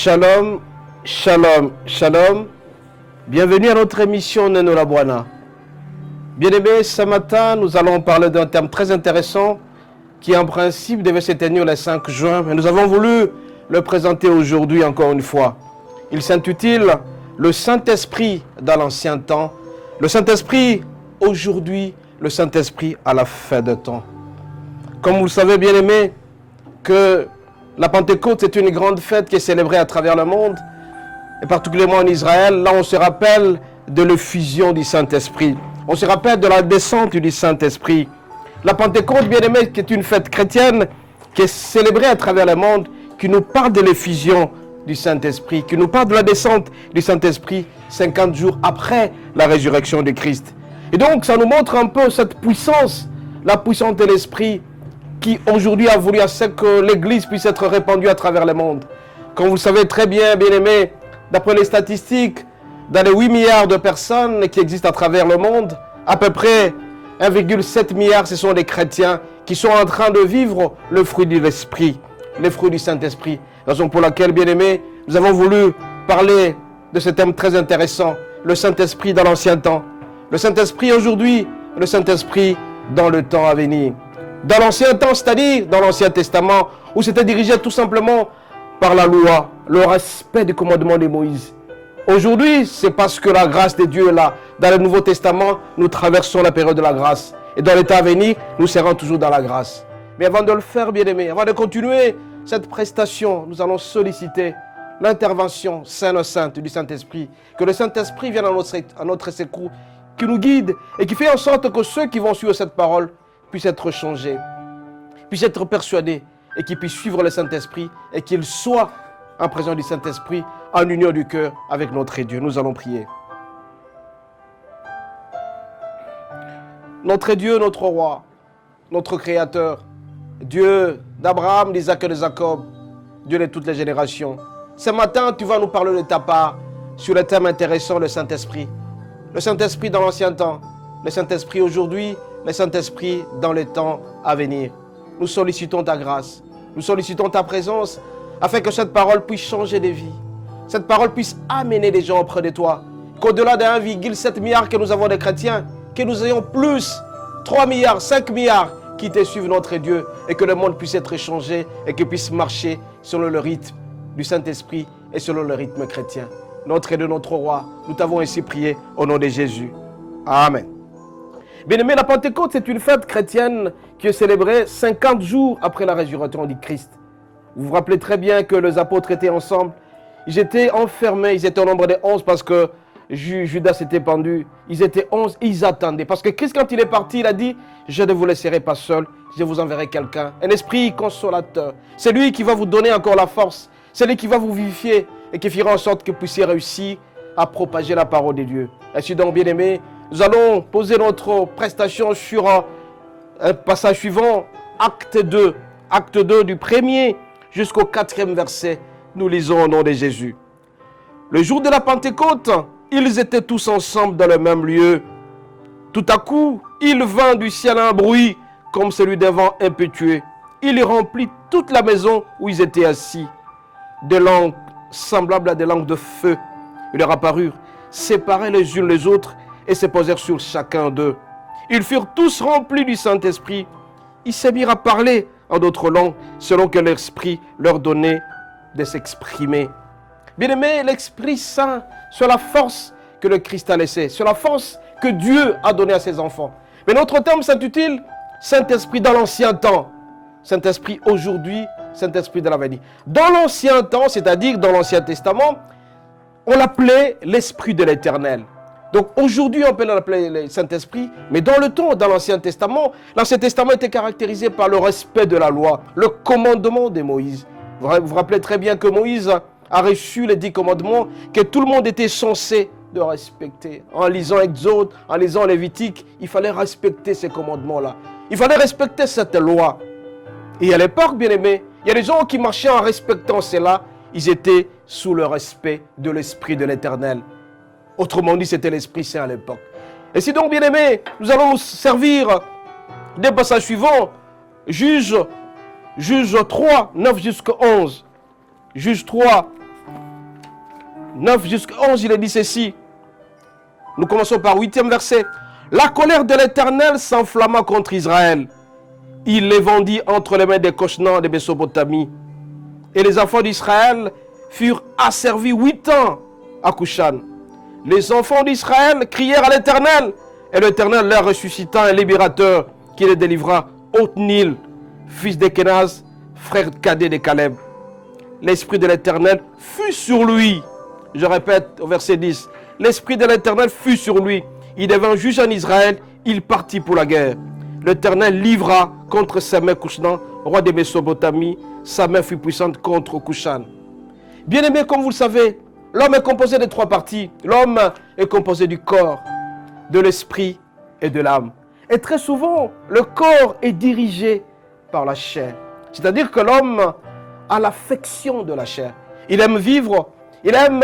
Shalom, shalom, shalom. Bienvenue à notre émission Neno la Bwana. Bien-aimés, ce matin, nous allons parler d'un thème très intéressant qui, en principe, devait se tenir le 5 juin. Mais nous avons voulu le présenter aujourd'hui encore une fois. Il s'intitule « Le Saint-Esprit dans l'ancien temps ». Le Saint-Esprit aujourd'hui, le Saint-Esprit à la fin de temps. Comme vous le savez, bien-aimés, que la Pentecôte est une grande fête qui est célébrée à travers le monde, et particulièrement en Israël. Là, on se rappelle de l'effusion du Saint-Esprit. On se rappelle de la descente du Saint-Esprit. La Pentecôte, bien-aimés, qui est une fête chrétienne, qui est célébrée à travers le monde, qui nous parle de l'effusion du Saint-Esprit, qui nous parle de la descente du Saint-Esprit 50 jours après la résurrection de Christ. Et donc, ça nous montre un peu cette puissance, la puissance de l'Esprit, qui aujourd'hui a voulu à ce que l'Église puisse être répandue à travers le monde. Comme vous le savez très bien, bien-aimés, d'après les statistiques, dans les 8 milliards de personnes qui existent à travers le monde, à peu près 1,7 milliard, ce sont les chrétiens qui sont en train de vivre le fruit de l'Esprit, le fruit du Saint-Esprit. Raison pour laquelle, bien-aimés, nous avons voulu parler de ce thème très intéressant, le Saint-Esprit dans l'ancien temps. Le Saint-Esprit aujourd'hui, le Saint-Esprit dans le temps à venir. Dans l'ancien temps, c'est-à-dire dans l'Ancien Testament, où c'était dirigé tout simplement par la loi, le respect du commandement de Moïse. Aujourd'hui, c'est parce que la grâce de Dieu est là. Dans le Nouveau Testament, nous traversons la période de la grâce. Et dans l'état à venir, nous serons toujours dans la grâce. Mais avant de le faire, bien-aimés, avant de continuer cette prestation, nous allons solliciter l'intervention sainte du Saint-Esprit. Que le Saint-Esprit vienne à notre secours, qui nous guide et qui fait en sorte que ceux qui vont suivre cette parole puissent être changés, puissent être persuadés et qu'ils puissent suivre le Saint-Esprit et qu'ils soient en présence du Saint-Esprit, en union du cœur avec notre Dieu. Nous allons prier. Notre Dieu, notre roi, notre Créateur, Dieu d'Abraham, d'Isaac et de Jacob, Dieu de toutes les générations. Ce matin, tu vas nous parler de ta part sur le thème intéressant, le Saint-Esprit. Le Saint-Esprit dans l'ancien temps, le Saint-Esprit aujourd'hui, le Saint-Esprit dans les temps à venir. Nous sollicitons ta grâce, nous sollicitons ta présence, afin que cette parole puisse changer des vies. Cette parole puisse amener des gens auprès de toi. Qu'au-delà de 1,7 milliard que nous avons de chrétiens, que nous ayons plus, 3 milliards, 5 milliards qui te suivent notre Dieu, et que le monde puisse être changé et qu'il puisse marcher selon le rythme du Saint-Esprit et selon le rythme chrétien. Notre Dieu, notre roi, nous t'avons ainsi prié au nom de Jésus. Amen. Bien-aimés, la Pentecôte, c'est une fête chrétienne qui est célébrée 50 jours après la résurrection du Christ. Vous vous rappelez très bien que les apôtres étaient ensemble. Ils étaient enfermés, ils étaient au nombre de 11 parce que Judas s'était pendu. Ils étaient 11, ils attendaient. Parce que Christ, quand il est parti, il a dit « Je ne vous laisserai pas seul, je vous enverrai quelqu'un. » Un esprit consolateur. C'est lui qui va vous donner encore la force. C'est lui qui va vous vivifier et qui fera en sorte que vous puissiez réussir à propager la parole de Dieu. Ainsi donc, bien-aimés, nous allons poser notre prestation sur un passage suivant, acte 2. Acte 2 du 1er jusqu'au 4e verset. Nous lisons au nom de Jésus. Le jour de la Pentecôte, ils étaient tous ensemble dans le même lieu. Tout à coup, il vint du ciel un bruit comme celui d'un vent impétueux. Il remplit toute la maison où ils étaient assis. Des langues semblables à des langues de feu. Ils leur apparurent, séparés les unes les autres, et se posèrent sur chacun d'eux. Ils furent tous remplis du Saint-Esprit. Ils se mirent à parler en d'autres langues, selon que l'Esprit leur donnait de s'exprimer. Bien-aimés, l'Esprit Saint, c'est la force que le Christ a laissée, c'est la force que Dieu a donnée à ses enfants. Mais notre thème s'intitule Saint-Esprit dans l'ancien temps. Saint-Esprit aujourd'hui, Saint-Esprit de l'avenir. Dans l'ancien temps, c'est-à-dire dans l'Ancien Testament, on l'appelait l'Esprit de l'Éternel. Donc aujourd'hui, on peut l'appeler le Saint-Esprit, mais dans le temps, dans l'Ancien Testament était caractérisé par le respect de la loi, le commandement de Moïse. Vous vous rappelez très bien que Moïse a reçu les 10 commandements que tout le monde était censé de respecter. En lisant Exode, en lisant Lévitique, il fallait respecter ces commandements-là. Il fallait respecter cette loi. Et à l'époque, bien aimé, il y a des gens qui marchaient en respectant cela, ils étaient sous le respect de l'Esprit de l'Éternel. Autrement dit, c'était l'Esprit Saint à l'époque. Et si donc, bien aimé, nous allons nous servir des passages suivants. Juge 3, 9 jusqu'à 11. Juge 3, 9 jusqu'à 11, il est dit ceci. Nous commençons par 8e verset. La colère de l'Éternel s'enflamma contre Israël. Il les vendit entre les mains des Coshnans de Mésopotamie. Et les enfants d'Israël furent asservis 8 ans à Cushan. Les enfants d'Israël crièrent à l'Éternel, et l'Éternel leur ressuscita un libérateur qui les délivra, Othniel, fils de Kenaz, frère cadet de Caleb. L'esprit de l'Éternel fut sur lui. Je répète au verset 10. L'esprit de l'Éternel fut sur lui. Il devint juge en Israël. Il partit pour la guerre. L'Éternel livra contre sa main Cushan, roi de Mésopotamie. Sa main fut puissante contre Cushan. Bien-aimés, comme vous le savez, l'homme est composé de 3 parties. L'homme est composé du corps, de l'esprit et de l'âme. Et très souvent, le corps est dirigé par la chair. C'est-à-dire que l'homme a l'affection de la chair. Il aime vivre, il aime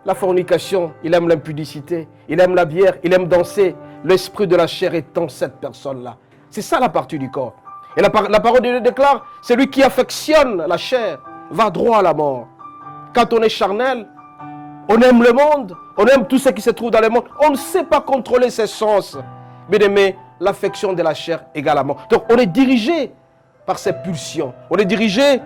la fornication, il aime l'impudicité, il aime la bière, il aime danser. L'esprit de la chair est en cette personne-là. C'est ça la partie du corps. Et la parole de Dieu déclare, celui qui affectionne la chair va droit à la mort. Quand on est charnel, on aime le monde, on aime tout ce qui se trouve dans le monde. On ne sait pas contrôler ses sens. Bien aimé, l'affection de la chair égale à mort. Donc on est dirigé par ses pulsions. On est dirigé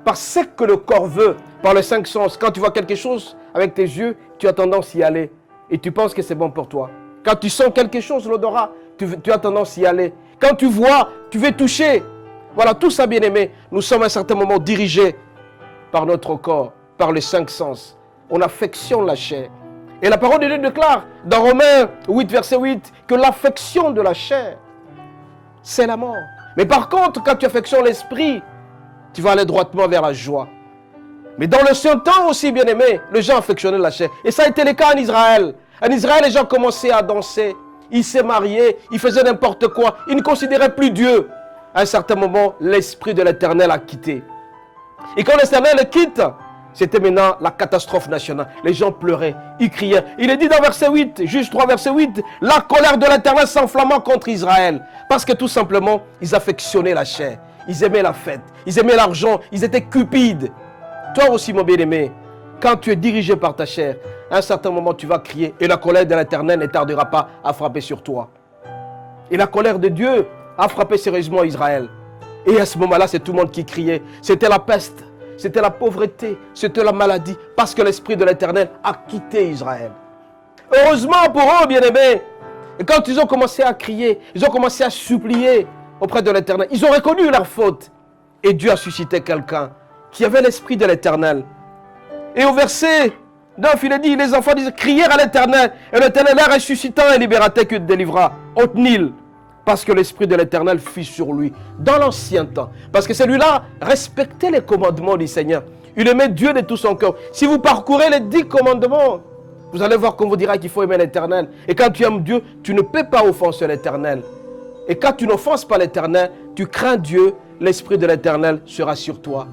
par ce que le corps veut, par les 5 sens. Quand tu vois quelque chose avec tes yeux, tu as tendance à y aller. Et tu penses que c'est bon pour toi. Quand tu sens quelque chose, l'odorat, tu as tendance à y aller. Quand tu vois, tu veux toucher. Voilà, tout ça, bien aimé. Nous sommes à un certain moment dirigés par notre corps, par les 5 sens. On affectionne la chair. Et la parole de Dieu déclare dans Romains 8, verset 8, que l'affection de la chair, c'est la mort. Mais par contre, quand tu affectionnes l'esprit, tu vas aller droitement vers la joie. Mais dans le ancien temps aussi, bien aimé, les gens affectionnaient la chair. Et ça a été le cas en Israël. En Israël, les gens commençaient à danser. Ils se mariaient, ils faisaient n'importe quoi. Ils ne considéraient plus Dieu. À un certain moment, l'esprit de l'Éternel a quitté. Et quand l'Éternel le quitte, c'était maintenant la catastrophe nationale. Les gens pleuraient, ils criaient. Il est dit dans verset 8, Juge 3, verset 8, la colère de l'Éternel s'enflamma contre Israël. Parce que tout simplement, ils affectionnaient la chair. Ils aimaient la fête, ils aimaient l'argent, ils étaient cupides. Toi aussi, mon bien-aimé, quand tu es dirigé par ta chair, à un certain moment, tu vas crier et la colère de l'Éternel ne tardera pas à frapper sur toi. Et la colère de Dieu a frappé sérieusement Israël. Et à ce moment-là, c'est tout le monde qui criait. C'était la peste, c'était la pauvreté, c'était la maladie, parce que l'esprit de l'Éternel a quitté Israël. Heureusement pour eux, bien-aimés, et quand ils ont commencé à crier, ils ont commencé à supplier auprès de l'Éternel, ils ont reconnu leur faute. Et Dieu a suscité quelqu'un qui avait l'esprit de l'Éternel. Et au verset 9, il est dit, les enfants disent, crièrent à l'Éternel, et l'Éternel leur ressuscitant un libérateur qui délivra, Othniel, parce que l'esprit de l'Éternel fut sur lui, dans l'ancien temps. Parce que celui-là respectait les commandements du Seigneur. Il aimait Dieu de tout son cœur. Si vous parcourez les 10 commandements, vous allez voir qu'on vous dira qu'il faut aimer l'Éternel. Et quand tu aimes Dieu, tu ne peux pas offenser l'Éternel. Et quand tu n'offenses pas l'Éternel, tu crains Dieu, l'esprit de l'Éternel sera sur toi.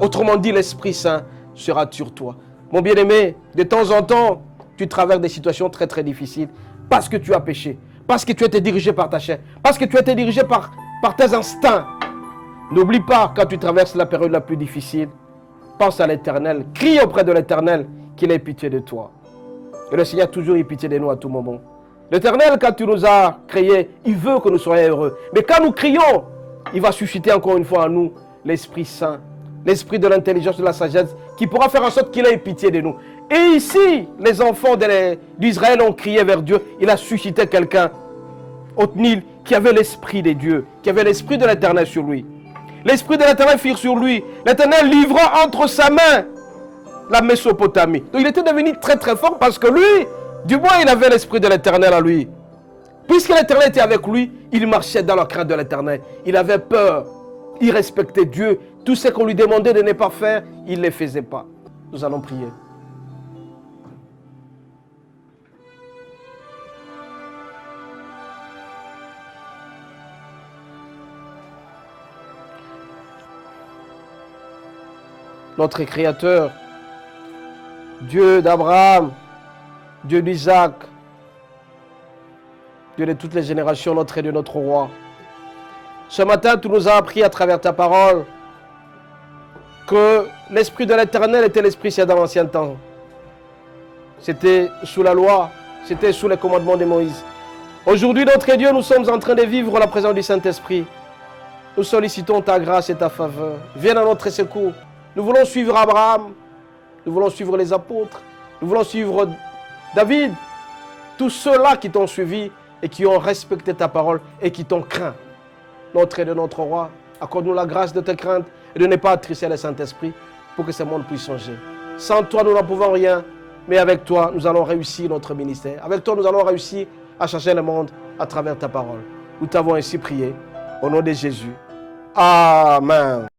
Autrement dit, l'Esprit Saint sera sur toi. Mon bien-aimé, de temps en temps, tu traverses des situations très très difficiles parce que tu as péché, parce que tu as été dirigé par ta chair, parce que tu as été dirigé par tes instincts. N'oublie pas, quand tu traverses la période la plus difficile, pense à l'Éternel, crie auprès de l'Éternel qu'il ait pitié de toi. Et le Seigneur a toujours eu pitié de nous à tout moment. L'Éternel, quand tu nous as créés, il veut que nous soyons heureux. Mais quand nous crions, il va susciter encore une fois en nous l'Esprit Saint, l'Esprit de l'intelligence, de la sagesse, qui pourra faire en sorte qu'il ait pitié de nous. Et ici, les enfants d'Israël ont crié vers Dieu. Il a suscité quelqu'un, Othniel, qui avait l'Esprit de Dieu, qui avait l'Esprit de l'Éternel sur lui. L'Esprit de l'Éternel fut sur lui. L'Éternel livra entre sa main la Mésopotamie. Donc il était devenu très très fort parce que lui, du moins il avait l'Esprit de l'Éternel à lui. Puisque l'Éternel était avec lui, il marchait dans la crainte de l'Éternel. Il avait peur. Il respectait Dieu. Tout ce qu'on lui demandait de ne pas faire, il ne les faisait pas. Nous allons prier. Notre Créateur, Dieu d'Abraham, Dieu d'Isaac, Dieu de toutes les générations, notre et de notre roi. Ce matin, tu nous as appris à travers ta parole que l'Esprit de l'Éternel était l'Esprit c'est dans l'ancien temps. C'était sous la loi, c'était sous les commandements de Moïse. Aujourd'hui, notre Dieu, nous sommes en train de vivre la présence du Saint-Esprit. Nous sollicitons ta grâce et ta faveur. Viens à notre secours. Nous voulons suivre Abraham. Nous voulons suivre les apôtres. Nous voulons suivre David. Tous ceux-là qui t'ont suivi et qui ont respecté ta parole et qui t'ont craint. Notre Dieu, notre roi, accorde-nous la grâce de te craindre et de ne pas attrister le Saint-Esprit pour que ce monde puisse changer. Sans toi, nous n'en pouvons rien, mais avec toi, nous allons réussir notre ministère. Avec toi, nous allons réussir à changer le monde à travers ta parole. Nous t'avons ainsi prié. Au nom de Jésus. Amen.